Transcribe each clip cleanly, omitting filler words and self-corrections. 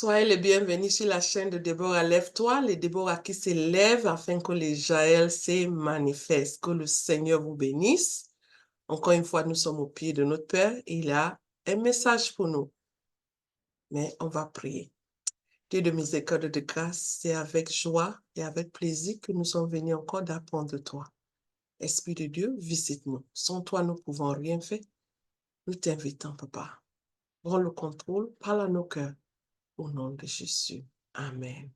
Soyez les bienvenus sur la chaîne de Déborah Lève-toi, les Déborah qui s'élèvent afin que les Jaël se manifestent. Que le Seigneur vous bénisse. Encore une fois, nous sommes au pied de notre Père et il a un message pour nous. Mais on va prier. Dieu de miséricorde et de grâce, c'est avec joie et avec plaisir que nous sommes venus encore d'apprendre de toi. Esprit de Dieu, visite-nous. Sans toi, nous ne pouvons rien faire. Nous t'invitons, Papa. Prends le contrôle, parle à nos cœurs. Au nom de Jésus. Amen.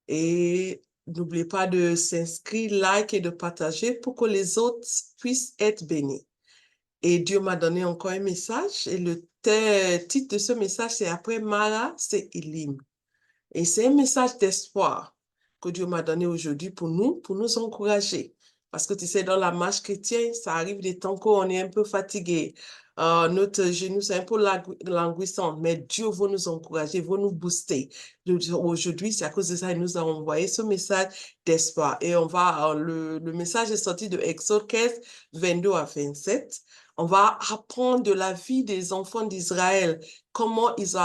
Et n'oubliez pas de s'inscrire, like et de partager pour que les autres puissent être bénis. Et Dieu m'a donné encore un message et le titre de ce message, c'est après Mara, c'est Elim. Et c'est un message d'espoir que Dieu m'a donné aujourd'hui pour nous encourager. Parce que tu sais, dans la marche chrétienne, ça arrive des temps qu'on est un peu fatigué. Notre genou, c'est un peu languissant, mais Dieu veut nous encourager, veut nous booster. Aujourd'hui, c'est à cause de ça qu'il nous a envoyé ce message d'espoir. Et le message est sorti de Exode 15, 22 à 27. On va apprendre de la vie des enfants d'Israël, comment ils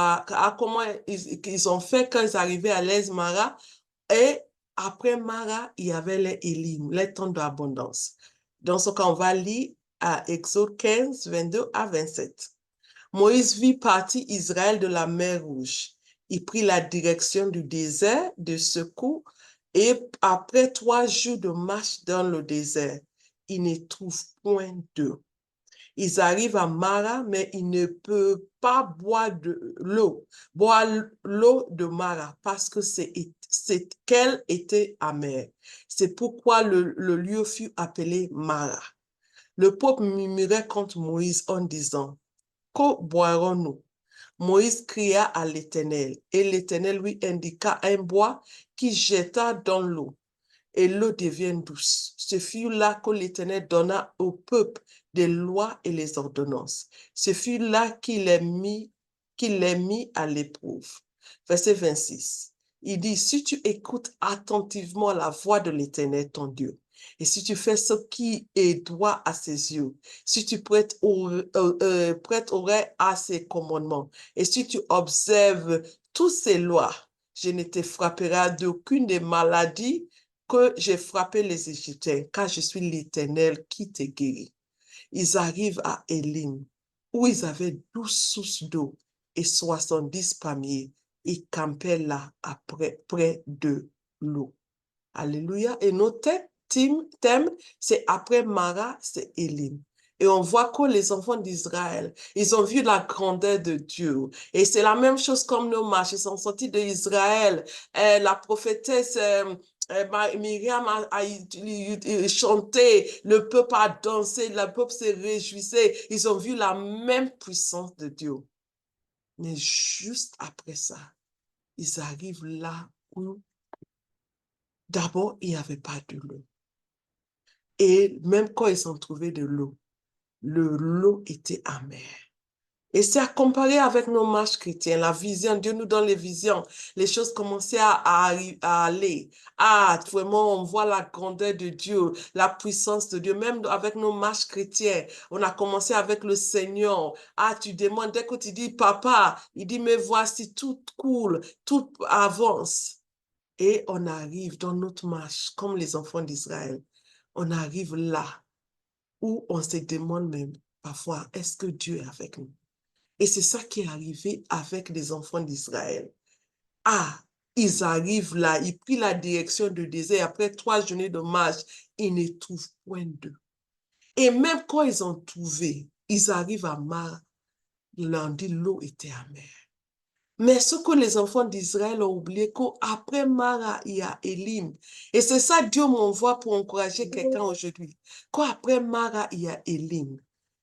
ont fait quand ils arrivaient à l'Es Mara. Et après Mara, il y avait les Élim, les temps d'abondance. Dans ce cas, on va lire à Exode 15, 22 à 27. Moïse vit partir Israël de la mer Rouge. Il prit la direction du désert de Secours et après 3 jours de marche dans le désert, il ne trouve point d'eau. Ils arrivent à Mara, mais ils ne peuvent pas boire l'eau de Mara parce que qu'elle était amère. C'est pourquoi le lieu fut appelé Mara. Le peuple murmurait contre Moïse en disant, que boirons-nous? Moïse cria à l'Éternel et l'Éternel lui indiqua un bois qui jeta dans l'eau et l'eau devient douce. Ce fut là que l'Éternel donna au peuple des lois et les ordonnances. Ce fut là qu'il les mis à l'épreuve. Verset 26. Il dit, si tu écoutes attentivement la voix de l'Éternel, ton Dieu, et si tu fais ce qui est droit à ses yeux, si tu prêtes oreille à ses commandements, et si tu observes toutes ses lois, je ne te frapperai d'aucune des maladies que j'ai frappé les Égyptiens, car je suis l'Éternel qui te guérit. Ils arrivent à Élim, où ils avaient 12 sources d'eau et 70 palmiers. Ils campaient là, près de l'eau. Alléluia. Et notre thème, c'est après Mara, c'est Élim. Et on voit que les enfants d'Israël, ils ont vu la grandeur de Dieu. Et c'est la même chose comme nos marches. Ils sont sortis d'Israël. La prophétesse Myriam a chanté, le peuple a dansé, le peuple se réjouissait. Ils ont vu la même puissance de Dieu. Mais juste après ça, ils arrivent là où d'abord, il n'y avait pas de l'eau. Et même quand ils ont trouvé de l'eau, l'eau était amère. Et c'est à comparer avec nos marches chrétiennes, la vision, Dieu nous donne les visions, les choses commençaient à aller. Ah, vraiment, on voit la grandeur de Dieu, la puissance de Dieu, même avec nos marches chrétiennes. On a commencé avec le Seigneur. Ah, tu demandes, dès que tu dis, papa, il dit, mais voici, tout coule, tout avance. Et on arrive dans notre marche, comme les enfants d'Israël. On arrive là où on se demande même parfois, est-ce que Dieu est avec nous? Et c'est ça qui est arrivé avec les enfants d'Israël. Ah, ils arrivent là, ils prennent la direction du désert. Après 3 journées de marche, ils ne trouvent point d'eau. Et même quand ils ont trouvé, ils arrivent à Mara. Ils leur dit l'eau était amère. Mais ce que les enfants d'Israël ont oublié, qu'après Mara, il y a Élim. Et c'est ça Dieu m'envoie pour encourager quelqu'un aujourd'hui. Qu'après Mara, il y a Élim.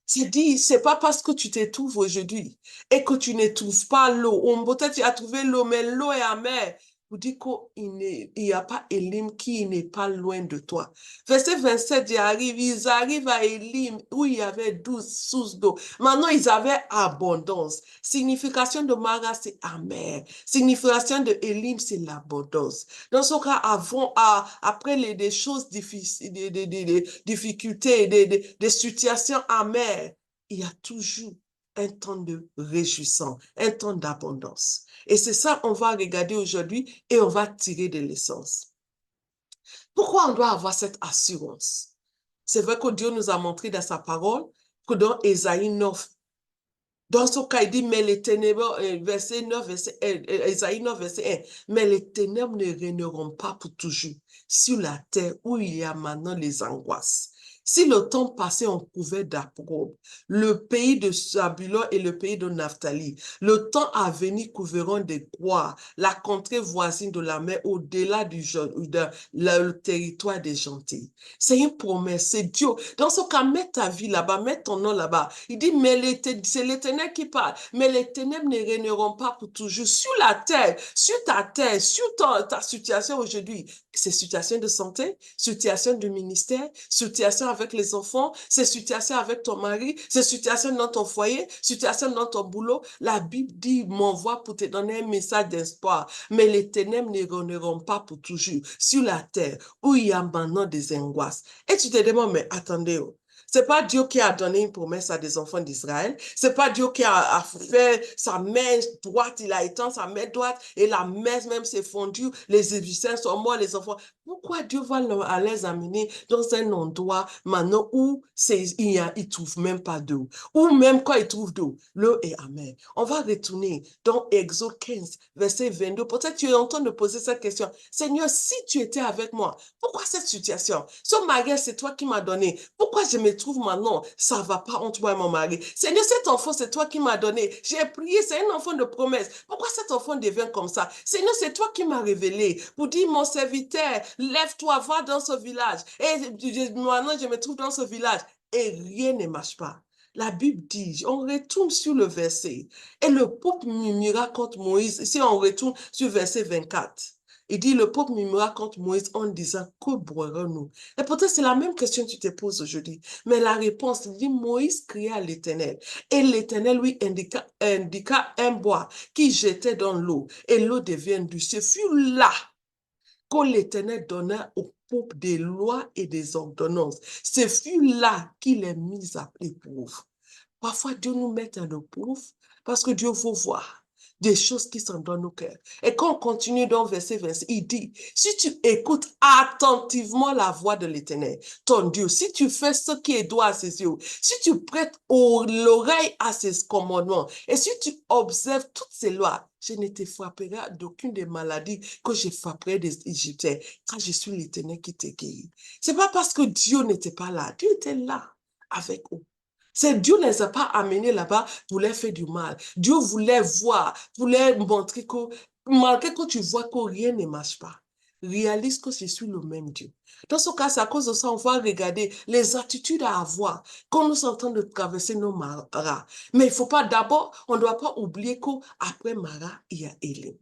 C'est pas parce que tu te trouves aujourd'hui et que tu ne trouves pas l'eau. Ou peut-être tu as trouvé l'eau, mais l'eau est amère. Vous dites qu'il n'y a pas Élim qui n'est pas loin de toi. Verset 27, ils arrivent à Élim où il y avait 12 sources d'eau. Maintenant, ils avaient abondance. Signification de Mara, c'est amer. Signification de Élim, c'est l'abondance. Dans ce cas, après des choses difficiles, des difficultés, des situations amères, il y a toujours un temps de réjouissant, un temps d'abondance. Et c'est ça qu'on va regarder aujourd'hui et on va tirer des leçons. Pourquoi on doit avoir cette assurance? C'est vrai que Dieu nous a montré dans sa parole que dans Ésaïe 9, dans ce cas, il dit, mais les ténèbres, verset 9, Ésaïe 9, verset 1, mais les ténèbres ne régneront pas pour toujours sur la terre où il y a maintenant les angoisses. Si le temps passé on couvert d'opprobre, le pays de Zabulon et le pays de Naphtali, le temps à venir couvriront des gloires, la contrée voisine de la mer au-delà le territoire des gentils. C'est une promesse, c'est Dieu. Dans ce cas, mets ta vie là-bas, mets ton nom là-bas. Il dit, mais c'est l'Éternel qui parle, mais les ténèbres ne régneront pas pour toujours sur la terre, sur ta terre, sur ta situation aujourd'hui. C'est situation de santé, situation du ministère, situation avec les enfants, c'est situation avec ton mari, c'est situation dans ton foyer, situation dans ton boulot. La Bible dit, m'envoie pour te donner un message d'espoir, mais les ténèbres ne régneront pas pour toujours sur la terre où il y a maintenant des angoisses. Et tu te demandes, mais attendez, c'est pas Dieu qui a donné une promesse à des enfants d'Israël. C'est pas Dieu qui a fait sa main droite, il a étendu sa main droite et la mer même s'est fondue. Les Égyptiens sont morts, les enfants. Pourquoi Dieu va les amener dans un endroit maintenant où il trouve même pas d'eau? Ou même quand il trouve d'eau, l'eau est amère. On va retourner dans Exode 15, verset 22. Peut-être tu es en train de poser cette question. Seigneur, si tu étais avec moi, pourquoi cette situation? Ce mariage, c'est toi qui m'as donné. Pourquoi je me trouve maintenant? Ça ne va pas entre moi et mon mari. Seigneur, cet enfant, c'est toi qui m'as donné. J'ai prié, c'est un enfant de promesse. Pourquoi cet enfant devient comme ça? Seigneur, c'est toi qui m'as révélé pour dire, mon serviteur, lève-toi, va dans ce village. Et maintenant, je me trouve dans ce village. Et rien ne marche pas. La Bible dit, on retourne sur le verset. Et le peuple murmura contre Moïse. Si on retourne sur verset 24. Il dit, le peuple murmura contre Moïse en disant, que boirons-nous? Et peut-être c'est la même question que tu te poses aujourd'hui. Mais la réponse, il dit, Moïse cria à l'Éternel. Et l'Éternel lui indiqua un bois qui jetait dans l'eau. Et l'eau devient douce. Ce fut là que l'Éternel donna au peuple des lois et des ordonnances. Ce fut là qu'il est mis à l'épreuve. Parfois, Dieu nous met à l'épreuve parce que Dieu veut voir des choses qui sont dans nos cœurs. Et quand on continue dans verset 26, il dit, si tu écoutes attentivement la voix de l'Éternel, ton Dieu, si tu fais ce qui est droit à ses yeux, si tu prêtes l'oreille à ses commandements, et si tu observes toutes ces lois, je ne te frapperai d'aucune des maladies que je frapperai des Égyptiens, car je suis l'Éternel qui te guérit. C'est pas parce que Dieu n'était pas là, Dieu était là avec eux. C'est Dieu ne les a pas amenés là-bas pour leur faire du mal. Dieu voulait voir, voulait montrer que, malgré que tu vois que rien ne marche pas, réalise que je suis le même Dieu. Dans ce cas, c'est à cause de ça, on va regarder les attitudes à avoir quand nous sommes en train de traverser nos maras. Mais il ne faut pas d'abord, on ne doit pas oublier qu'après Mara, il y a Élim.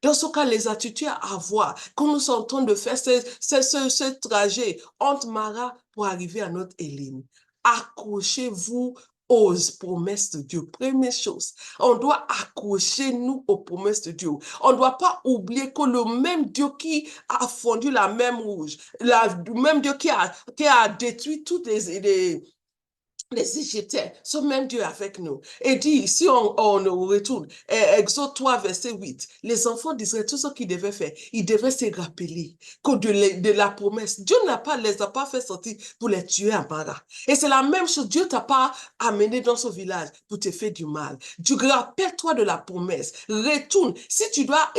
Dans ce cas, les attitudes à avoir, quand nous sommes en train de faire ce trajet entre Mara pour arriver à notre Élim, accrochez-vous aux promesses de Dieu. Première chose, on doit accrocher nous aux promesses de Dieu. On ne doit pas oublier que le même Dieu qui a fondu la mer Rouge, le même Dieu qui a détruit toutes les Égyptiens, ce même Dieu avec nous. Et dit, si on retourne, Exode 3, verset 8, les enfants d'Israël, tout ce qu'ils devaient faire, ils devaient se rappeler que de la promesse. Dieu les a pas fait sortir pour les tuer à Mara. Et c'est la même chose, Dieu t'a pas amené dans ce village pour te faire du mal. Tu rappelle-toi de la promesse, retourne. Si tu dois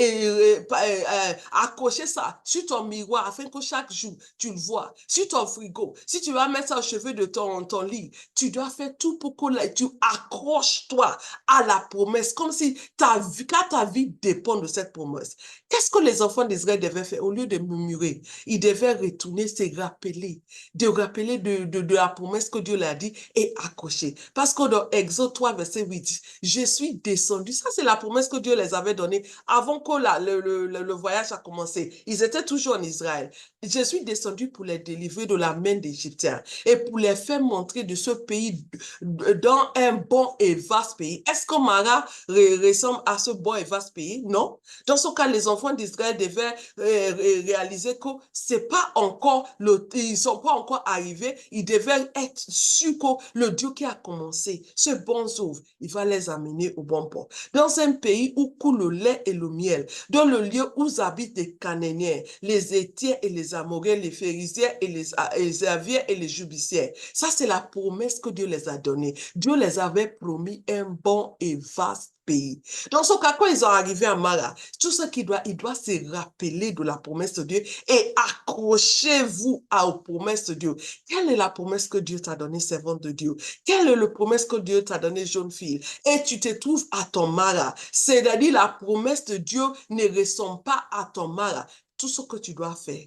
accrocher ça sur ton miroir afin que chaque jour, tu le vois, sur ton frigo, si tu vas mettre ça au chevet de ton lit, tu dois faire tout pour que tu accroches-toi à la promesse, comme si ta vie dépend de cette promesse. Qu'est-ce que les enfants d'Israël devaient faire? Au lieu de murmurer, ils devaient retourner, se rappeler, de la promesse que Dieu leur a dit et accrocher. Parce que dans Exode 3, verset 8, je suis descendu. Ça, c'est la promesse que Dieu les avait donnée avant que le voyage a commencé. Ils étaient toujours en Israël. Je suis descendu pour les délivrer de la main d'Égyptiens et pour les faire montrer de ce pays, dans un bon et vaste pays. Est-ce que Mara ressemble à ce bon et vaste pays? Non. Dans ce cas, les enfants d'Israël devaient réaliser que c'est pas encore ils sont pas encore arrivés. Ils devaient être sûrs que le Dieu qui a commencé ce bon œuvre, il va les amener au bon port. Dans un pays où coule le lait et le miel, dans le lieu où habitent les Cananéens, les Hétiens et les Amoréens, les Phérésiens et les Aviens et les Jubiciens. Ça, c'est la promesse que Dieu les a donnée. Dieu les avait promis un bon et vaste pays. Dans ce cas, quand ils sont arrivés à Mara, tout ce qu'il doit, il doit se rappeler de la promesse de Dieu et accrochez-vous aux promesses de Dieu. Quelle est la promesse que Dieu t'a donnée, servante de Dieu? Quelle est la promesse que Dieu t'a donnée, jeune fille? Et tu te trouves à ton Mara. C'est-à-dire, la promesse de Dieu ne ressemble pas à ton Mara. Tout ce que tu dois faire,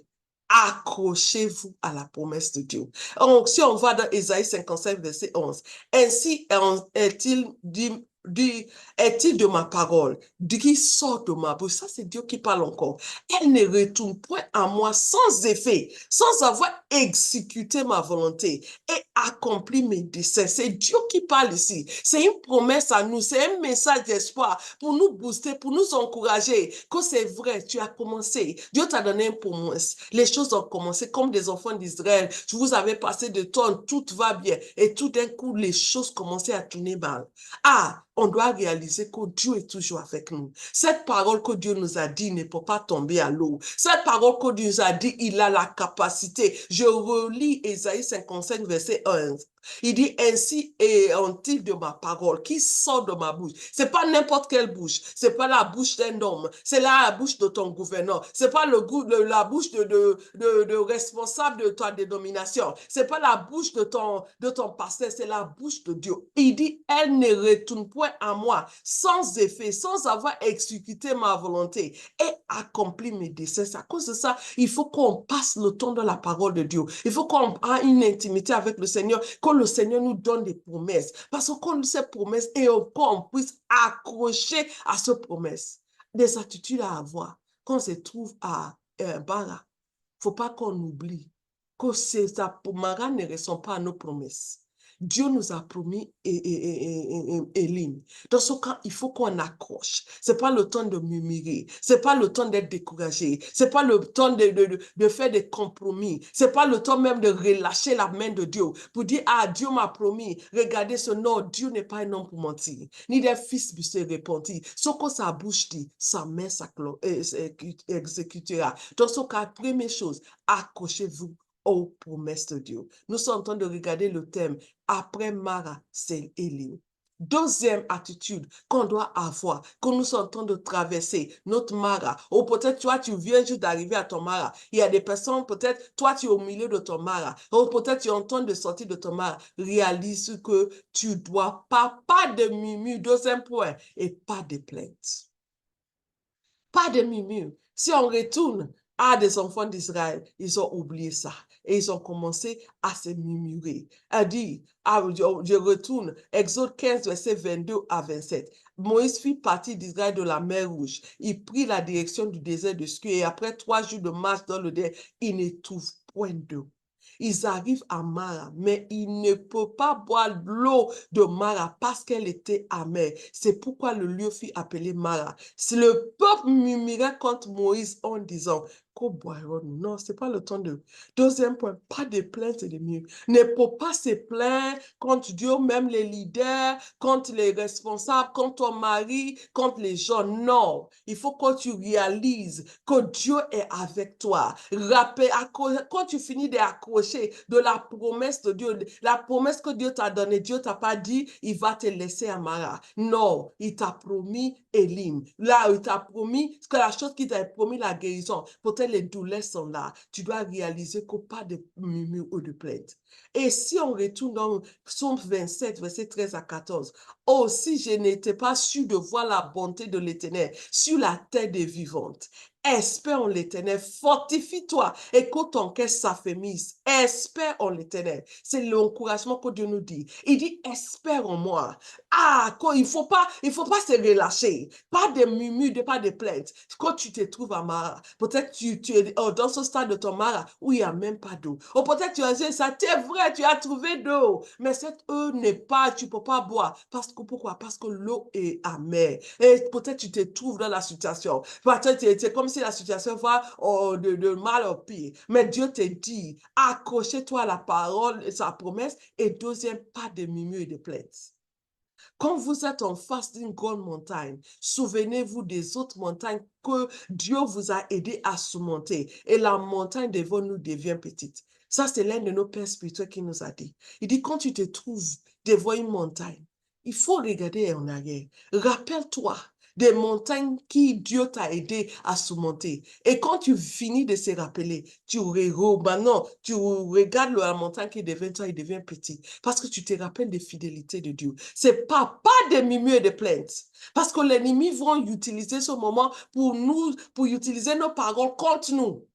accrochez-vous à la promesse de Dieu. Donc, si on va dans Ésaïe 55, verset 11, ainsi est-il est-il de ma parole, qui sort de ma bouche. Ça, c'est Dieu qui parle encore. Elle ne retourne point à moi sans effet, sans avoir exécuté ma volonté et accompli mes desseins. C'est Dieu qui parle ici. C'est une promesse à nous, c'est un message d'espoir pour nous booster, pour nous encourager que c'est vrai, tu as commencé. Dieu t'a donné une promesse. Les choses ont commencé comme des enfants d'Israël. Vous avez passé de temps, tout va bien. Et tout d'un coup, les choses commençaient à tourner mal. Ah, on doit réaliser que Dieu est toujours avec nous. Cette parole que Dieu nous a dit ne peut pas tomber à l'eau. Cette parole que Dieu nous a dit, il a la capacité. Je relis Ésaïe 55, verset 1. Il dit, ainsi est-il de ma parole qui sort de ma bouche. C'est pas n'importe quelle bouche. C'est pas la bouche d'un homme. C'est la bouche de ton gouverneur. C'est pas la bouche de responsable de ta dénomination. C'est pas la bouche de ton pasteur. C'est la bouche de Dieu. Il dit, elle ne retourne point à moi sans effet, sans avoir exécuté ma volonté et accompli mes desseins. C'est à cause de ça, il faut qu'on passe le temps dans la parole de Dieu. Il faut qu'on ait une intimité avec le Seigneur, que le Seigneur nous donne des promesses. Parce qu'on sait promesses et qu'on puisse accrocher à ces promesses. Des attitudes à avoir. Quand on se trouve à Bara, il ne faut pas qu'on oublie que ça, Mara ne ressemble pas à nos promesses. Dieu nous a promis Élim. Dans ce cas, il faut qu'on accroche. Ce n'est pas le temps de murmurer. Ce n'est pas le temps d'être découragé. Ce n'est pas le temps de faire des compromis. Ce n'est pas le temps même de relâcher la main de Dieu pour dire, ah, Dieu m'a promis. Regardez ce nom. Dieu n'est pas un homme pour mentir. Ni des fils pour se repentir. Ce que sa bouche dit, sa main exécutera. Dans ce cas, première chose, accrochez-vous aux promesses de Dieu. Nous sommes en train de regarder le thème après Mara, c'est Élim. Deuxième attitude qu'on doit avoir, que nous sommes en train de traverser, notre Mara. Ou peut-être toi, tu viens juste d'arriver à ton Mara. Il y a des personnes, peut-être toi, tu es au milieu de ton Mara. Ou peut-être tu es en train de sortir de ton Mara. Réalise que tu dois pas de murmure, deuxième point, et pas de plainte. Pas de murmure. Si on retourne à des enfants d'Israël, ils ont oublié ça. Et ils ont commencé à se murmurer, à dire, je retourne, Exode 15, verset 22 à 27. Moïse fit partie d'Israël de la mer Rouge. Il prit la direction du désert de Scu et après 3 jours de marche dans le désert, il ne trouve point d'eau. Ils arrivent à Mara, mais ils ne peuvent pas boire l'eau de Mara parce qu'elle était amère. C'est pourquoi le lieu fut appelé Mara. Si le peuple murmurait contre Moïse en disant, que boirons-nous? Non, ce n'est pas le temps de... Deuxième point, pas de plainte et de murmures. Ne peut pas se plaindre contre Dieu, même les leaders, contre les responsables, contre ton mari, contre les gens. Non, il faut que tu réalises que Dieu est avec toi. Quand tu finis d'accrocher de la promesse de Dieu, la promesse que Dieu t'a donnée, Dieu t'a pas dit, il va te laisser à Mara. Non, il t'a promis Élim. Là, il t'a promis que la chose qu'il t'a promis, la guérison. Peut-être les douleurs sont là. Tu dois réaliser que pas de murmure ou de plainte. Et si on retourne dans Psaume 27, verset 13 à 14, oh, si je n'étais pas sûr de voir la bonté de l'Éternel sur la terre des vivantes, Espère en l'Éternel, fortifie-toi et que ton cœur s'affermisse. Espère en l'Éternel. C'est l'encouragement que Dieu nous dit. Il dit, espère en moi. Ah, il faut pas se relâcher. Pas de murmures, pas de plaintes. Quand tu te trouves à Mara, peut-être tu es dans ce stade de ton Mara où il n'y a même pas d'eau. Ou peut-être tu as dit ça, c'est vrai, tu as trouvé d'eau. Mais cette eau n'est pas, tu peux pas boire. Pourquoi? Parce que l'eau est amère. Et peut-être tu te trouves dans la situation. Peut-être c'est comme si la situation va de mal au pire. Mais Dieu te dit, accrochez-toi à la parole, sa promesse. Et deuxième, pas de murmures et de plaintes. Quand vous êtes en face d'une grande montagne, souvenez-vous des autres montagnes que Dieu vous a aidé à surmonter. Et la montagne devant nous devient petite. Ça, c'est l'un de nos pères spirituels qui nous a dit. Il dit, quand tu te trouves devant une montagne, il faut regarder en arrière. Rappelle-toi des montagnes qui Dieu t'a aidé à surmonter. Et quand tu finis de se rappeler, tu regardes la montagne qui devient toi, il devient petit. Parce que tu te rappelles des fidélités de Dieu. C'est pas des murmures et des plaintes. Parce que l'ennemi vont utiliser ce moment pour utiliser nos paroles contre nous.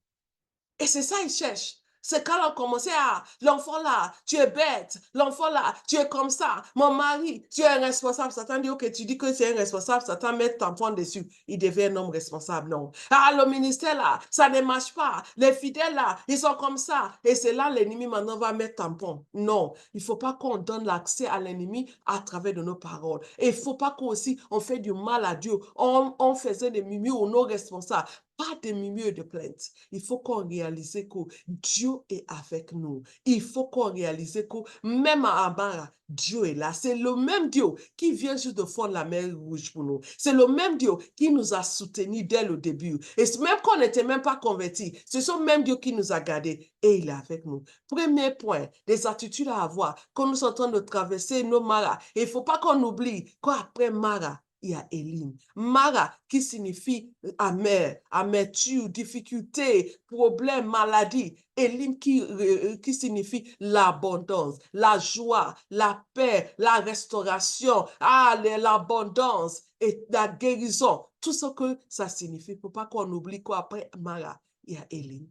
Et c'est ça, ils cherchent. C'est quand on commençait à, l'enfant là, tu es bête, l'enfant là, tu es comme ça, mon mari, tu es un responsable. Satan dit, ok, tu dis que c'est un responsable, Satan met tampon dessus, il devient un homme responsable, non. Ah, le ministère là, ça ne marche pas, les fidèles là, ils sont comme ça. Et c'est là l'ennemi maintenant va mettre tampon. Non, il ne faut pas qu'on donne l'accès à l'ennemi à travers de nos paroles. Et il ne faut pas qu'aussi on fait du mal à Dieu, on faisait des murmures aux non responsables. Pas de murmures et de plaintes. Il faut qu'on réalise que Dieu est avec nous. Il faut qu'on réalise que même à Amara, Dieu est là. C'est le même Dieu qui vient juste de fondre la mer Rouge pour nous. C'est le même Dieu qui nous a soutenus dès le début. Et même qu'on n'était même pas convertis, c'est ce même Dieu qui nous a gardés et il est avec nous. Premier point, des attitudes à avoir quand nous sommes en train de traverser nos maras. Et il ne faut pas qu'on oublie qu'après Mara, il y a Élim. Mara qui signifie amer, amertume, difficulté, problème, maladie. Élim qui signifie l'abondance, la joie, la paix, la restauration, l'abondance et la guérison. Tout ce que ça signifie. Il ne faut pas qu'on oublie qu'après Mara, il y a Élim.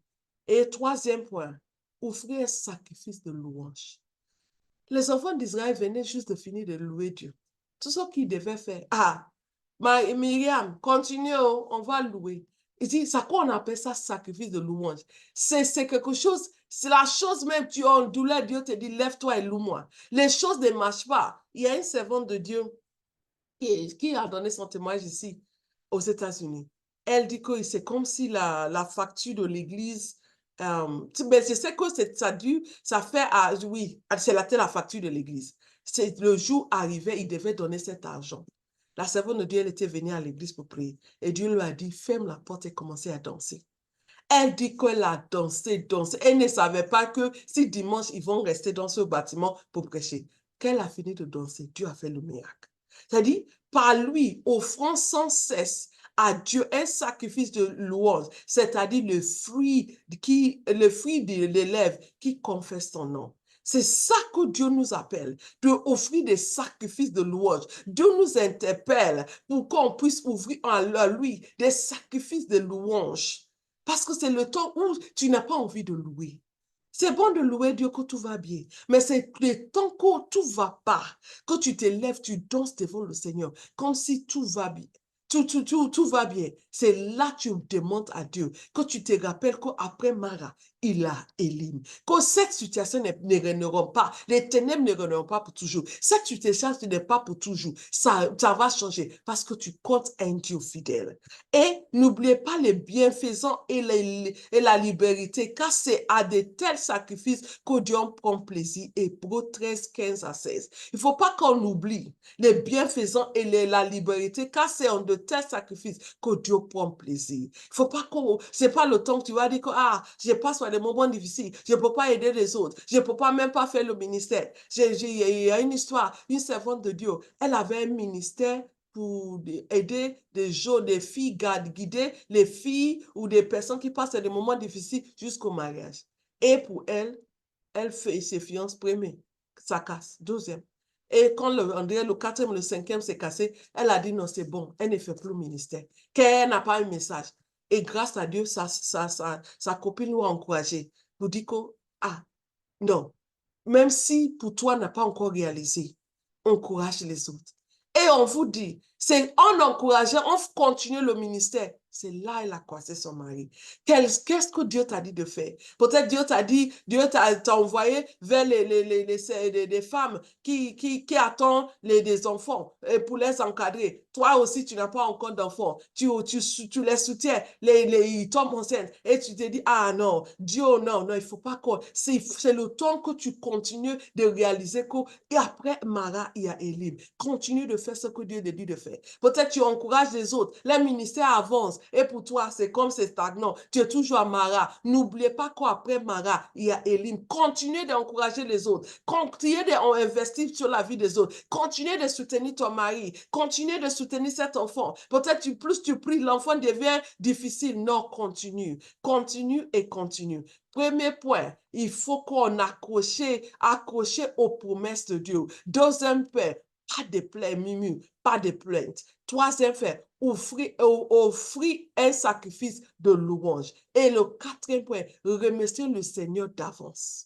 Et troisième point, offrir un sacrifice de louange. Les enfants d'Israël venaient juste de finir de louer Dieu. Tout ce qu'ils devaient faire. Ah, Myriam, continuez, on va louer. Il dit, ça qu'on appelle ça sacrifice de louange. C'est quelque chose, c'est la chose même, tu es en douleur, Dieu te dit, lève-toi et loue-moi. Les choses ne marchent pas. Il y a une servante de Dieu qui a donné son témoignage ici, aux États-Unis. Elle dit que c'est comme si la facture de l'église, mais je sais que ça fait, oui, c'est la facture de l'église. C'est le jour arrivé, il devait donner cet argent. La servante de Dieu, elle était venue à l'église pour prier. Et Dieu lui a dit, ferme la porte et commencez à danser. Elle dit qu'elle a dansé. Elle ne savait pas que si dimanche, ils vont rester dans ce bâtiment pour prêcher. Qu'elle a fini de danser, Dieu a fait le miracle. C'est-à-dire, par lui, offrant sans cesse à Dieu un sacrifice de louange, c'est-à-dire le fruit des lèvres qui confesse son nom. C'est ça que Dieu nous appelle, de offrir des sacrifices de louange. Dieu nous interpelle pour qu'on puisse ouvrir à lui des sacrifices de louange. Parce que c'est le temps où tu n'as pas envie de louer. C'est bon de louer Dieu que tout va bien, mais c'est le temps que tout ne va pas, que tu te lèves, tu danses devant le Seigneur, comme si tout va bien. Tout va bien. C'est là que tu demandes à Dieu, que tu te rappelles qu'après Mara, il a Élim. Que cette situation ne règnera pas, les ténèbres ne règneront pas pour toujours. Cette situation n'est pas pour toujours. Ça va changer parce que tu comptes un Dieu fidèle. Et n'oubliez pas les bienfaisants et la liberté, car c'est à de tels sacrifices que Dieu prend plaisir. Hébreux 13, 15 à 16. Il ne faut pas qu'on oublie les bienfaisants et la liberté, car c'est en de tels sacrifices que Dieu prend plaisir. Il faut pas c'est pas le temps que tu vas dire que, je passe par des moments difficiles, je ne peux pas aider les autres, je ne peux pas même pas faire le ministère. Il y a une histoire, une servante de Dieu, elle avait un ministère pour aider des filles, guider les filles ou des personnes qui passent des moments difficiles jusqu'au mariage. Et pour elle, elle fait ses fiances premier, ça casse, deuxième. Et quand le quatrième, le cinquième s'est cassé, elle a dit non, c'est bon, elle ne fait plus le ministère, qu'elle n'a pas un message. Et grâce à Dieu, sa copine l'a encouragé. Vous dit que, ah, non, même si pour toi n'a pas encore réalisé, encourage les autres. Et on vous dit, c'est en encourageant, on continue le ministère. C'est là elle a croisé son mari. Qu'est-ce que Dieu t'a dit de faire? Peut-être Dieu t'a dit, Dieu t'a envoyé vers les femmes qui attendent des enfants pour les encadrer. Toi aussi, tu n'as pas encore d'enfants. Tu les soutiens, ils tombent enceintes. Et tu te dis, ah non, Dieu, non, il ne faut pas que... C'est le temps que tu continues de réaliser que... Et après Mara, il y a Élim. Continue de faire ce que Dieu te dit de faire. Peut-être tu encourages les autres. Les ministères avancent. Et pour toi, c'est comme c'est stagnant. Tu es toujours à Mara. N'oubliez pas qu'après Mara, il y a Élim. Continuez d'encourager les autres. Continuez d'investir sur la vie des autres. Continuez de soutenir ton mari. Continuez de soutenir cet enfant. Peut-être plus tu pries, l'enfant devient difficile. Non, continue. Continue et continue. Premier point, il faut qu'on accroche aux promesses de Dieu. Deuxième point, pas de plaintes, pas de plaintes. Troisième fait, offrir un sacrifice de louange. Et le quatrième point, remercier le Seigneur d'avance.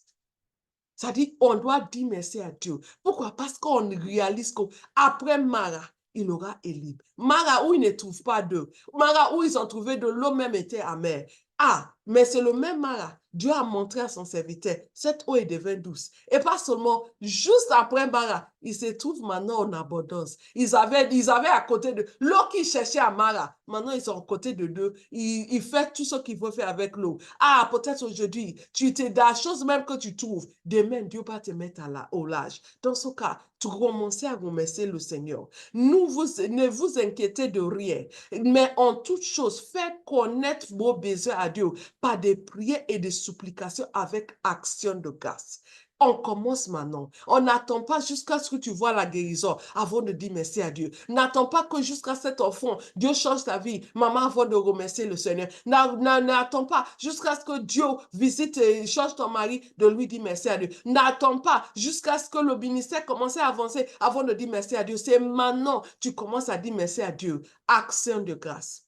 C'est-à-dire, on doit dire merci à Dieu. Pourquoi? Parce qu'on réalise qu'après Mara, il aura Élim. Mara où ils ne trouvent pas d'eau. Mara où ils ont trouvé de l'eau même était amère. Ah, mais c'est le même Mara. Dieu a montré à son serviteur, cette eau est devenue douce. Et pas seulement, juste après Mara, ils se trouvent maintenant en abondance. Ils avaient à côté de l'eau qu'ils cherchaient à Mara. Maintenant, ils sont à côté de deux. Ils font tout ce qu'ils veulent faire avec l'eau. Ah, peut-être aujourd'hui, tu t'es dans la chose même que tu trouves. Demain, Dieu va te mettre au large. Dans ce cas, tu commences à remercier le Seigneur. Ne vous inquiétez de rien, mais en toute chose, faites connaître vos besoins à Dieu par des prières et des supplications avec action de grâce. On commence maintenant. On n'attend pas jusqu'à ce que tu vois la guérison avant de dire merci à Dieu. N'attends pas que jusqu'à cet enfant, Dieu change ta vie, maman, avant de remercier le Seigneur. N'attends pas jusqu'à ce que Dieu visite et change ton mari, de lui dire merci à Dieu. N'attends pas jusqu'à ce que le ministère commence à avancer avant de dire merci à Dieu. C'est maintenant que tu commences à dire merci à Dieu. Action de grâce.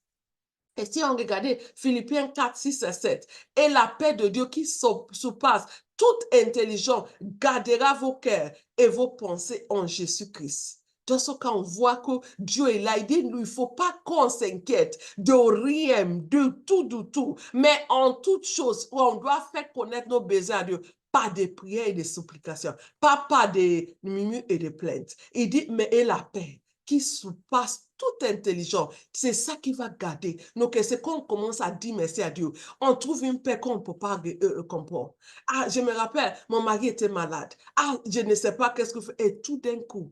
Et si on regardait Philippiens 4, 6 et 7, et la paix de Dieu qui surpasse toute intelligence gardera vos cœurs et vos pensées en Jésus-Christ. Dans ce cas, on voit que Dieu est là. Il dit, il ne faut pas qu'on s'inquiète de rien, de tout. Mais en toute chose, on doit faire connaître nos besoins à Dieu. Pas de prières et de supplications, pas de murmures et de plaintes. Il dit, mais et la paix qui surpasse toute intelligence. C'est ça qui va garder. Donc, c'est quand on commence à dire merci à Dieu, on trouve une paix qu'on ne peut pas comprendre. Ah, je me rappelle, mon mari était malade. Ah, je ne sais pas qu'est-ce que je fais. Et tout d'un coup,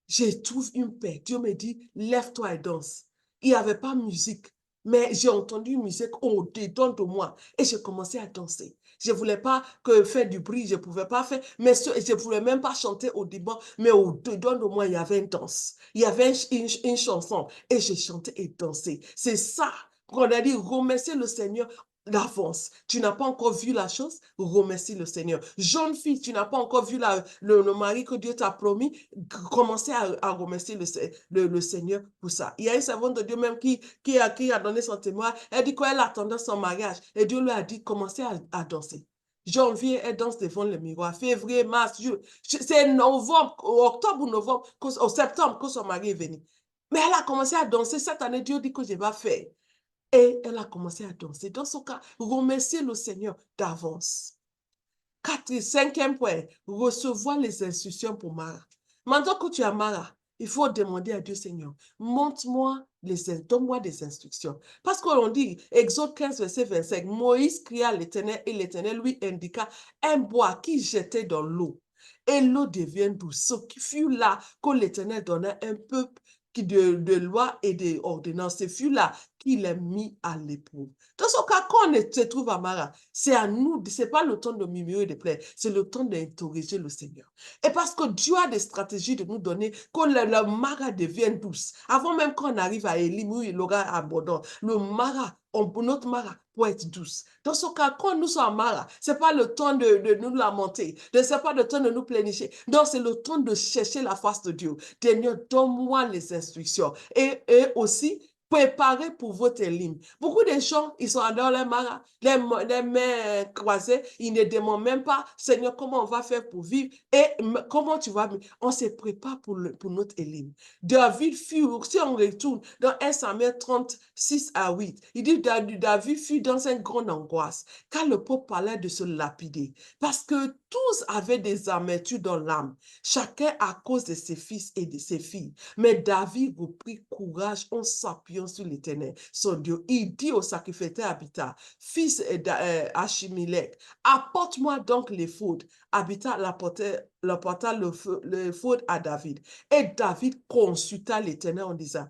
je trouve une paix. Dieu me dit, lève-toi et danse. Il n'y avait pas de musique, mais j'ai entendu une musique au-dedans de moi et j'ai commencé à danser. Je ne voulais pas faire du bruit, je ne pouvais pas faire, mais je ne voulais même pas chanter au divan, mais au-dedans de moi, il y avait une danse. Il y avait une chanson et j'ai chanté et dansé. C'est ça qu'on a dit, remercier le Seigneur d'avance. Tu n'as pas encore vu la chose, remercie le Seigneur. Jeune fille, tu n'as pas encore vu le mari que Dieu t'a promis, commencez à remercier le Seigneur pour ça. Il y a une servante de Dieu même qui a donné son témoin. Elle dit qu'elle attendait son mariage et Dieu lui a dit, commencez à danser. Janvier, elle danse devant le miroir. Février, mars, c'est novembre, octobre ou novembre, au septembre que son mari est venu. Mais elle a commencé à danser. Cette année, Dieu dit que je vais faire. Et elle a commencé à danser. Dans ce cas, remercier le Seigneur d'avance. Cinquième point, recevoir les instructions pour Mara. Maintenant que tu as Mara, il faut demander à Dieu, Seigneur, donne-moi des instructions. Parce qu'on dit, Exode 15, verset 25, Moïse cria à l'Éternel et l'Éternel lui indiqua un bois qui jetait dans l'eau. Et l'eau devient douce. Ce qui fut là que l'Éternel donna un peuple de loi et d'ordonnances. Ce fut là qu'il est mis à l'épreuve. Dans ce cas, quand on se trouve à Mara, c'est à nous, ce n'est pas le temps de murmurer et de plaire, c'est le temps d'interroger le Seigneur. Et parce que Dieu a des stratégies de nous donner, que le Mara devienne douce. Avant même qu'on arrive à Élim, où il aura abondant, le Mara, notre Mara, pour être douce. Dans ce cas, quand nous sommes à Mara, ce n'est pas le temps de nous lamenter, ce n'est pas le temps de nous plénicher. Non, c'est le temps de chercher la face de Dieu. Seigneur, donne-moi les instructions. Et aussi, Préparez pour votre élim. Beaucoup de gens, ils sont dans les maras, les mains croisées, ils ne demandent même pas, Seigneur, comment on va faire pour vivre et comment tu vas vivre. On se prépare pour notre élim. David fut, si on retourne dans 1 Samuel 36 à 8, il dit David fut dans une grande angoisse quand le peuple parlait de se lapider parce que tous avaient des amertumes dans l'âme, chacun à cause de ses fils et de ses filles. Mais David reprit courage en s'appuyant sur l'Éternel, son Dieu. Il dit au sacrificateur Habitat, fils d'Achimélec, apporte-moi donc l'éphod. Habitat apporta l'éphod à David. Et David consulta l'Éternel en disant,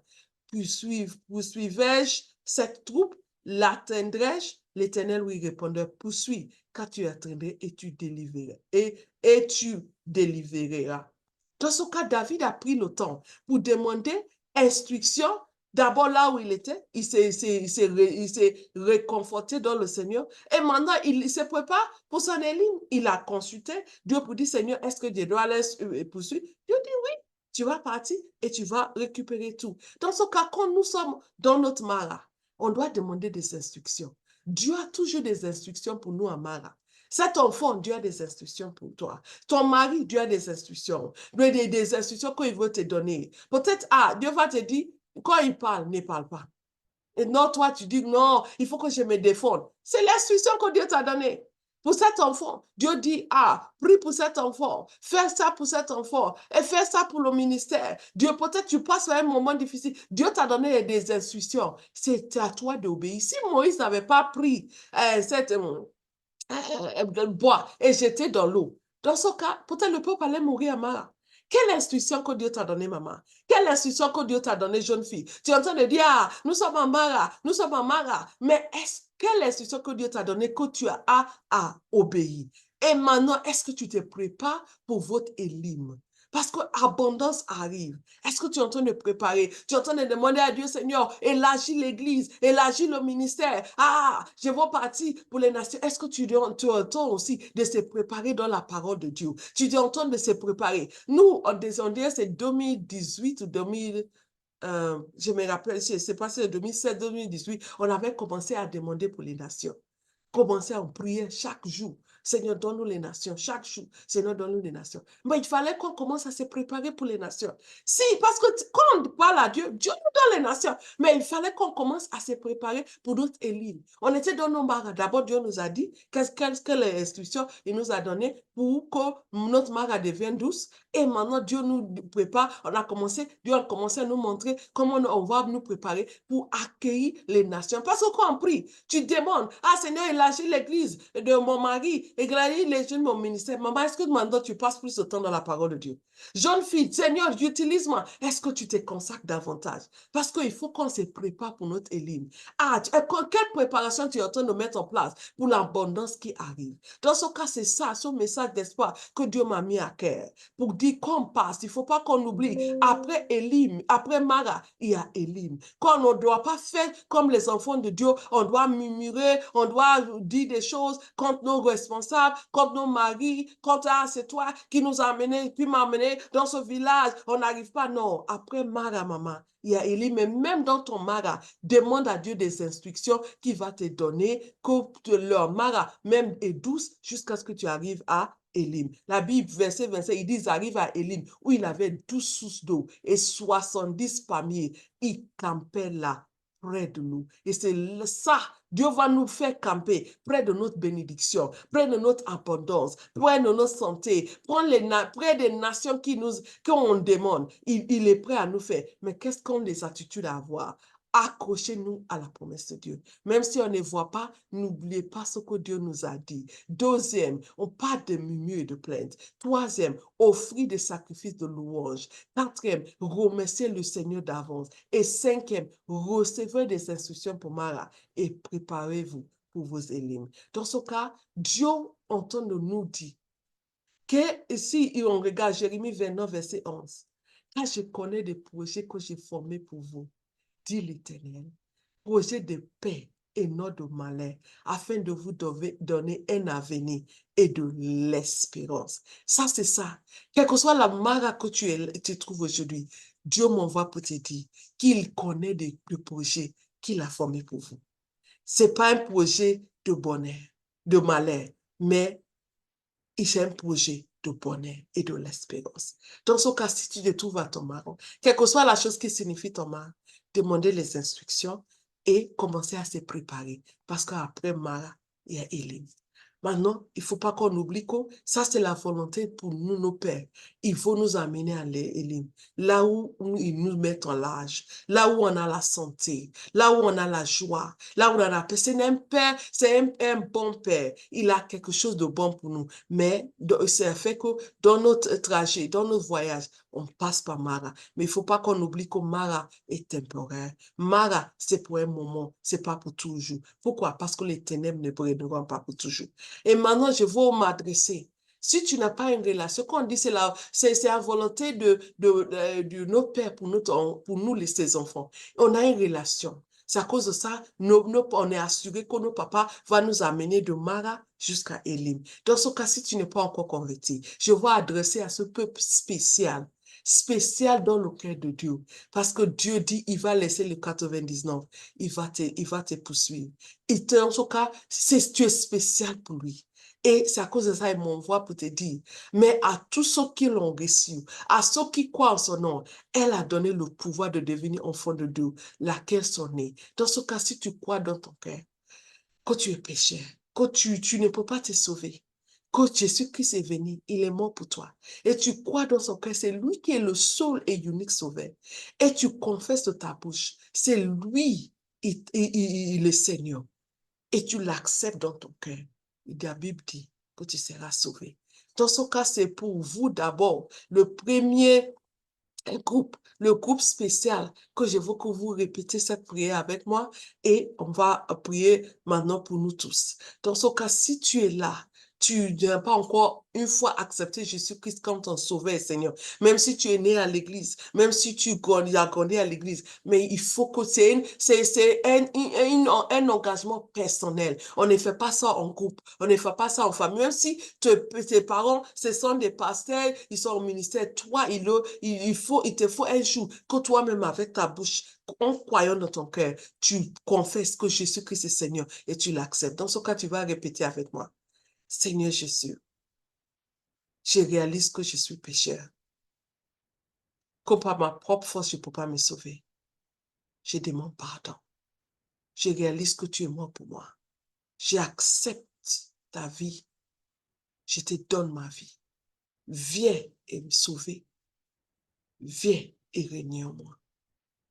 poursuivrai-je cette troupe? L'atteindrai-je? L'Éternel lui répondait, poursuis, car tu atteindrais et tu délivreras. Et tu délivreras. Dans ce cas, David a pris le temps pour demander instruction. D'abord, là où il était, il s'est réconforté dans le Seigneur. Et maintenant, il se prépare pour son élim. Il a consulté Dieu pour dire, Seigneur, est-ce que Dieu dois aller poursuivre? Dieu dit oui. Tu vas partir et tu vas récupérer tout. Dans ce cas, quand nous sommes dans notre mara, on doit demander des instructions. Dieu a toujours des instructions pour nous en mara. Cet enfant, Dieu a des instructions pour toi. Ton mari, Dieu a des instructions. Des instructions qu'il veut te donner. Peut-être, Dieu va te dire, quand il parle, ne parle pas. Et non, toi, tu dis, non, il faut que je me défende. C'est l'instruction que Dieu t'a donnée. Pour cet enfant, Dieu dit, prie pour cet enfant, fais ça pour cet enfant, et fais ça pour le ministère. Dieu, peut-être tu passes à un moment difficile. Dieu t'a donné des instructions. C'est à toi d'obéir. Si Moïse n'avait pas pris cette bois et jeté dans l'eau, dans ce cas, peut-être le peuple allait mourir à Mara. Quelle instruction que Dieu t'a donnée, maman? Quelle instruction que Dieu t'a donnée, jeune fille? Tu es en train de dire, nous sommes en Mara, nous sommes en Mara. Mais quelle instruction que Dieu t'a donnée que tu as à obéir? Et maintenant, est-ce que tu te prépares pour votre élim? Parce que l'abondance arrive. Est-ce que tu es en train de préparer? Tu es en train de demander à Dieu, Seigneur, élargis l'église, élargis le ministère. Je vais partir pour les nations. Est-ce que tu es en train aussi de se préparer dans la parole de Dieu? Tu es en train de se préparer. Nous, on dirait c'est 2018 ou 2000. Je me rappelle, c'est passé en 2017-2018, on avait commencé à demander pour les nations. Commencer à prier chaque jour. Seigneur, donne-nous les nations. Chaque jour, Seigneur, donne-nous les nations. Mais il fallait qu'on commence à se préparer pour les nations. Si, parce que quand on parle à Dieu, Dieu nous donne les nations. Mais il fallait qu'on commence à se préparer pour notre élim. On était dans nos maras. D'abord, Dieu nous a dit quelles les instructions il nous a données pour que notre mara devienne douce. Et maintenant, Dieu nous prépare. Dieu a commencé à nous montrer comment on va nous préparer pour accueillir les nations. Parce que quand on prie, tu demandes, Seigneur, élargis l'église de mon mari, élargis l'église de mon ministère. Maman, est-ce que maintenant tu passes plus de temps dans la parole de Dieu? Jeune fille, Seigneur, utilise-moi. Est-ce que tu te consacres davantage? Parce qu'il faut qu'on se prépare pour notre élim. Quelle préparation tu es en train de mettre en place pour l'abondance qui arrive? Dans ce cas, c'est ça, ce message d'espoir que Dieu m'a mis à cœur. Pour dire qu'on passe, il ne faut pas qu'on oublie. Après Élim, après Mara, il y a Élim. Quand on ne doit pas faire comme les enfants de Dieu, on doit murmurer, on doit dire des choses contre nos responsables, contre nos maris, contre c'est toi qui nous a amenés, qui m'a amené dans ce village. On n'arrive pas, non. Après Mara, maman, il y a Élim, mais même dans ton Mara, demande à Dieu des instructions qu'il va te donner, que leur Mara même est douce jusqu'à ce que tu arrives à Élim. La Bible, verset 27, ils disent, arrive à Élim, où il avait 12 sources d'eau et 70 palmiers. Il campait là, près de nous. Et c'est ça, Dieu va nous faire camper près de notre bénédiction, près de notre abondance, près de notre santé, près des nations qu'on demande. Il est prêt à nous faire. Mais qu'est-ce qu'on a des attitudes à avoir? Accrochez-nous à la promesse de Dieu. Même si on ne voit pas, n'oubliez pas ce que Dieu nous a dit. Deuxième, on parle de murmures et de plaintes. Troisième, offrir des sacrifices de louange. Quatrième, remercier le Seigneur d'avance. Et cinquième, recevez des instructions pour Mara et préparez-vous pour vos élims. Dans ce cas, Dieu entend de nous dire que si on regarde Jérémie 29, verset 11, car je connais des projets que j'ai formés pour vous, dit l'Éternel, projet de paix et non de malheur, afin de vous donner un avenir et de l'espérance. Ça, c'est ça. Quelle que soit la mara que tu trouves aujourd'hui, Dieu m'envoie pour te dire qu'il connaît le projet qu'il a formé pour vous. Ce n'est pas un projet de bonheur, de malheur, mais c'est un projet de bonheur et de l'espérance. Dans ce cas, si tu te trouves à ton mari, quelle que soit la chose qui signifie ton mari, demandez les instructions et commencez à se préparer. Parce qu'après Mara, il y a Éline. Maintenant, il ne faut pas qu'on oublie que ça, c'est la volonté pour nous, nos pères. Il faut nous amener à l'Élim, là où ils nous mettent en l'âge, là où on a la santé, là où on a la joie, là où on a la paix. C'est un père, c'est un bon père. Il a quelque chose de bon pour nous. Mais ça fait que dans notre trajet, dans notre voyage, on passe par Mara. Mais il ne faut pas qu'on oublie que Mara est temporaire. Mara, c'est pour un moment, ce n'est pas pour toujours. Pourquoi? Parce que les ténèbres ne brûleront pas pour toujours. Et maintenant, je veux m'adresser. Si tu n'as pas une relation, quand on dit c'est la volonté de nos pères pour nous, ses enfants. On a une relation. C'est à cause de ça, on est assuré que nos papas vont nous amener de Mara jusqu'à Élim. Dans ce cas, si tu n'es pas encore converti, je vais adresser à ce peuple spécial dans le cœur de Dieu. Parce que Dieu dit, il va laisser le 99. Il va te poursuivre. Et dans ce cas, tu es spécial pour lui. Et c'est à cause de ça qu'il m'envoie pour te dire, mais à tous ceux qui l'ont reçu, à ceux qui croient en son nom, elle a donné le pouvoir de devenir enfant de Dieu, laquelle sont nés. Dans ce cas, si tu crois dans ton cœur que tu es pécheur, que tu ne peux pas te sauver, que Jésus-Christ est venu, il est mort pour toi. Et tu crois dans son cœur, c'est lui qui est le seul et unique sauveur. Et tu confesses de ta bouche, c'est lui, il est Seigneur. Et tu l'acceptes dans ton cœur. La Bible dit que tu seras sauvé. Dans ce cas, c'est pour vous d'abord. Le premier groupe, le groupe spécial que je veux que vous répétez cette prière avec moi et on va prier maintenant pour nous tous. Dans ce cas, si tu es là, tu n'as pas encore une fois accepté Jésus-Christ comme ton sauveur et Seigneur, même si tu es né à l'église, même si tu as grandi à l'église, mais il faut que c'est un engagement personnel. On ne fait pas ça en groupe, on ne fait pas ça en famille, même si tes parents, ce sont des pasteurs, ils sont au ministère, toi, il te faut un jour que toi-même avec ta bouche, en croyant dans ton cœur, tu confesses que Jésus-Christ est Seigneur et tu l'acceptes. Dans ce cas, tu vas répéter avec moi. Seigneur Jésus, je réalise que je suis pécheur, que par ma propre force, je ne peux pas me sauver. Je demande pardon. Je réalise que tu es mort pour moi. J'accepte ta vie. Je te donne ma vie. Viens et me sauver. Viens et régner en moi.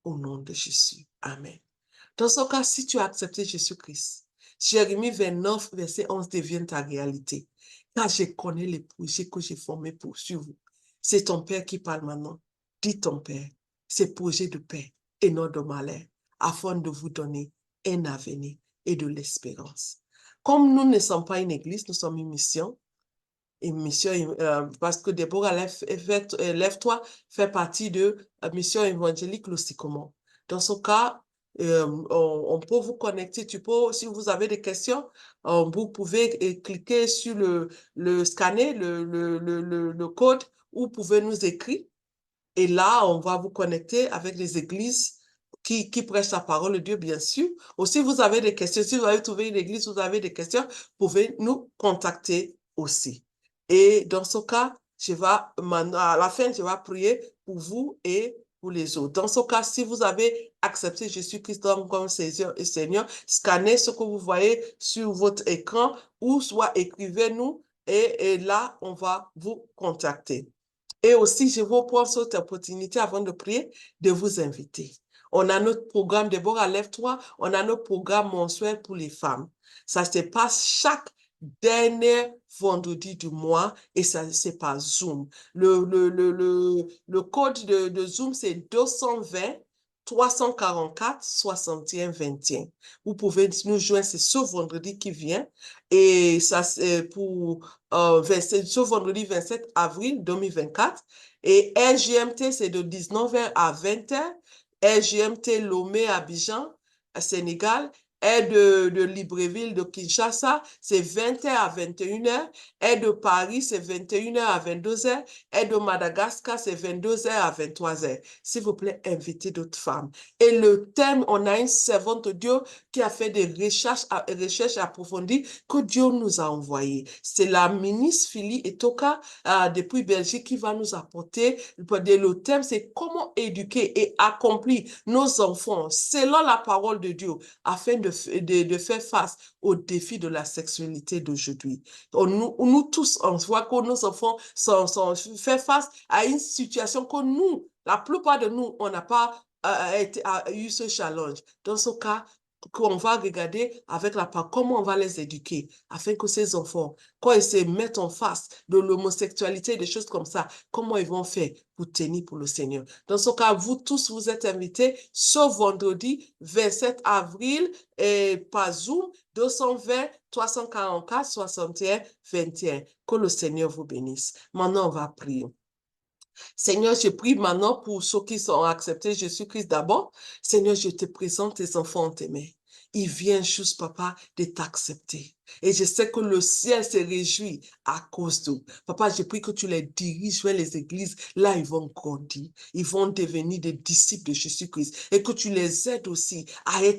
Au nom de Jésus. Amen. Dans ce cas, si tu as accepté Jésus-Christ, Jérémie 29, verset 11 devient ta réalité. Car je connais les projets que j'ai formés sur vous. C'est ton Père qui parle maintenant. Dis ton Père, ces projets de paix et non de malheur, afin de vous donner un avenir et de l'espérance. Comme nous ne sommes pas une église, nous sommes une mission. Une mission, parce que Déborah, lève-toi, fait partie de la mission évangélique Le Sycomore. Dans ce cas, on peut vous connecter. Si vous avez des questions, vous pouvez cliquer sur le scanner, le code, ou vous pouvez nous écrire. Et là, on va vous connecter avec les églises qui prêchent la parole de Dieu, bien sûr. Ou si vous avez des questions, si vous avez trouvé une église, vous avez des questions, vous pouvez nous contacter aussi. Et dans ce cas, à la fin, je vais prier pour vous et pour les autres. Dans ce cas, si vous avez accepté Jésus-Christ comme Seigneur, scannez ce que vous voyez sur votre écran ou soit écrivez-nous et là, on va vous contacter. Et aussi, je vous prends cette opportunité avant de prier, de vous inviter. On a notre programme Déborah Lève-toi, on a notre programme mensuel pour les femmes. Ça se passe chaque dernier vendredi du mois et ça se passe Zoom. Le code de Zoom, c'est 220 344 61 21. Vous pouvez nous joindre, c'est ce vendredi qui vient. Et ça, c'est pour ce vendredi 27 avril 2024. Et RGMT, c'est de 19h à 20h. RGMT Lomé, Abidjan, Sénégal. est de Libreville, de Kinshasa, c'est 20h à 21h. Est de Paris, c'est 21h à 22h. Est de Madagascar, c'est 22h à 23h. S'il vous plaît, invitez d'autres femmes. Et le thème, on a une servante de Dieu qui a fait des recherches approfondies que Dieu nous a envoyées. C'est la ministre Philly Etoka depuis Belgique qui va nous apporter. Le thème, c'est comment éduquer et accomplir nos enfants selon la parole de Dieu afin de faire face aux défis de la sexualité d'aujourd'hui. Nous tous, on voit que nos enfants sont fait face à une situation que nous, la plupart de nous, on n'a pas eu ce challenge. Dans ce cas, qu'on va regarder avec la part comment on va les éduquer afin que ces enfants, quand ils se mettent en face de l'homosexualité, des choses comme ça, comment ils vont faire pour tenir pour le Seigneur. Dans ce cas, vous tous, vous êtes invités ce vendredi 27 avril et par Zoom 220 344 61 21. Que le Seigneur vous bénisse. Maintenant, on va prier. Seigneur, je prie maintenant pour ceux qui sont acceptés Jésus-Christ d'abord. Seigneur, je te présente tes enfants en tes mains. Ils viennent juste, papa, de t'accepter. Et je sais que le ciel se réjouit à cause d'eux. Papa, je prie que tu les diriges vers les églises. Là, ils vont grandir. Ils vont devenir des disciples de Jésus-Christ. Et que tu les aides aussi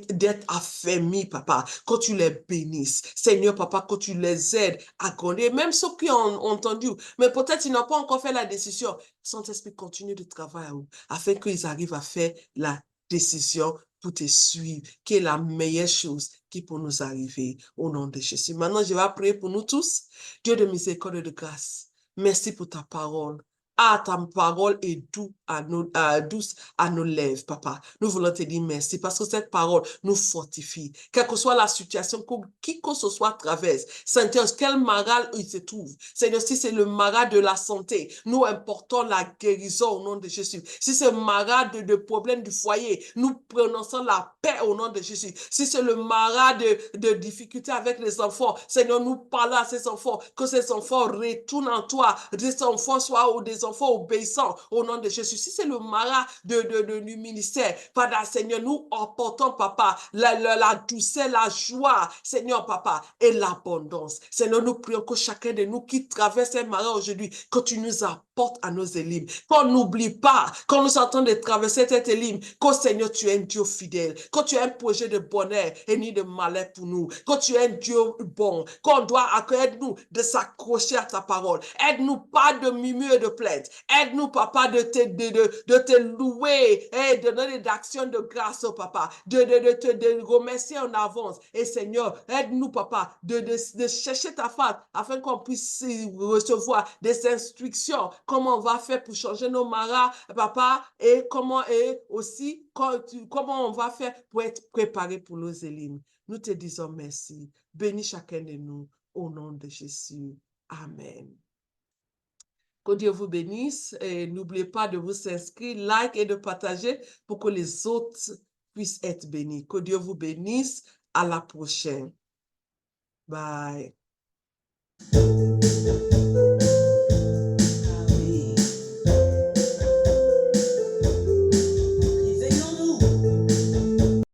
d'être affermis, papa. Que tu les bénisses. Seigneur, papa, que tu les aides à grandir. Même ceux qui ont entendu, mais peut-être ils n'ont pas encore fait la décision. Saint-Esprit, continue de travailler à eux, afin qu'ils arrivent à faire la décision pour te suivre, qui est la meilleure chose qui peut nous arriver au nom de Jésus. Maintenant, je vais prier pour nous tous. Dieu de miséricorde et de grâce, merci pour ta parole. Ah, ta parole est douce à nos lèvres, papa. Nous voulons te dire merci parce que cette parole nous fortifie. Quelle que soit la situation, qui que ce soit traverse. Seigneur, quel maral il se trouve. Seigneur, si c'est le maral de la santé, nous importons la guérison au nom de Jésus. Si c'est le maral de problèmes du foyer, nous prononçons la paix au nom de Jésus. Si c'est le maral de difficultés avec les enfants, Seigneur, nous parlons à ces enfants, que ces enfants retournent en toi, ces enfants soient des enfants obéissants au nom de Jésus. Si c'est le marat du ministère, Pardon, Seigneur, nous emportons, papa, la douceur, la joie, Seigneur, papa, et l'abondance. Seigneur, nous prions que chacun de nous qui traverse ces marins aujourd'hui, que tu nous apportes à nos élimes. Qu'on n'oublie pas, quand nous sommes en train de traverser cette élime, que Seigneur, tu es un Dieu fidèle, que tu as un projet de bonheur et ni de malheur pour nous, que tu es un Dieu bon, qu'on doit aide-nous de s'accrocher à ta parole. Aide-nous pas de murmures et de plaintes. Aide-nous, papa, de te louer et de donner d'actions de grâce, papa, de remercier en avance. Et Seigneur, aide-nous, papa, de chercher ta face afin qu'on puisse recevoir des instructions, comment on va faire pour changer nos maras, papa, et aussi comment on va faire pour être préparé pour nos élimes. Nous te disons merci. Bénis chacun de nous au nom de Jésus. Amen. Que Dieu vous bénisse et n'oubliez pas de vous inscrire, like et de partager pour que les autres puissent être bénis. Que Dieu vous bénisse. À la prochaine. Bye.